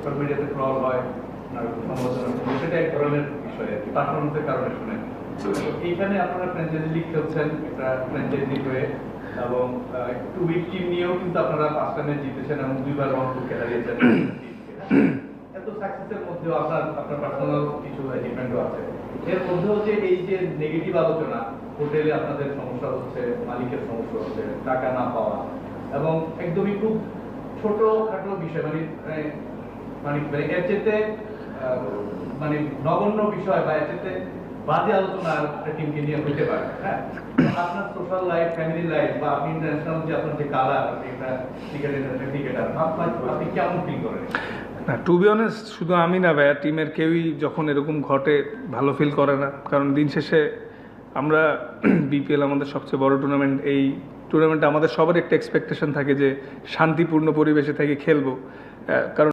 Social মিডিয়াতে troll হয়, সমালোচনা, সেটা এক ধরনের বিষয় আর কি, পারফরমেন্সের কারণে শুনে। তো এইখানে আপনারা ফ্র্যাঞ্চাইজি লিগ খেলছেন, একটা ফ্র্যাঞ্চাইজি হয়ে, এবং একটু উইক টিম নিয়েও কিন্তু আপনারা 5টা ম্যাচ জিতেছেন এবং 2বার রংপুরকে হারিয়েছেন। এত সাকসেসের মধ্যেও আপনার পার্সোনাল কিছু ডিপেন্ডও আছে। এর মধ্যেও যে এই যে নেগেটিভ আলোচনা, হোটেলে আপনাদের সমস্যা হচ্ছে, মালিকের সমস্যা হচ্ছে, টাকা না পাওয়া, এবং একদমই খুব ছোটখাটো বিষয়, মানে এর চেয়ে মানে নগণ্য বিষয় বা এর চেয়ে বাজে আলোচনা একটা টিমকে নিয়ে হতে পারে। হ্যাঁ, আপনার সোশ্যাল লাইফ, ফ্যামিলি লাইফ, বা আপনি ইন্টারন্যাশনাল যে আপনার যে কালার, একটা ক্রিকেটার, আপনি কেমন ফিল করেন? না, টু বি অনেস্ট, শুধু আমি না ভাইয়া, টিমের কেউই যখন এরকম ঘটে ভালো ফিল করে না। কারণ দিন শেষে আমরা বিপিএল আমাদের সবচেয়ে বড় টুর্নামেন্ট, এই টুর্নামেন্টে আমাদের সবার একটা এক্সপেকটেশন থাকে যে শান্তিপূর্ণ পরিবেশে থেকে খেলবো। কারণ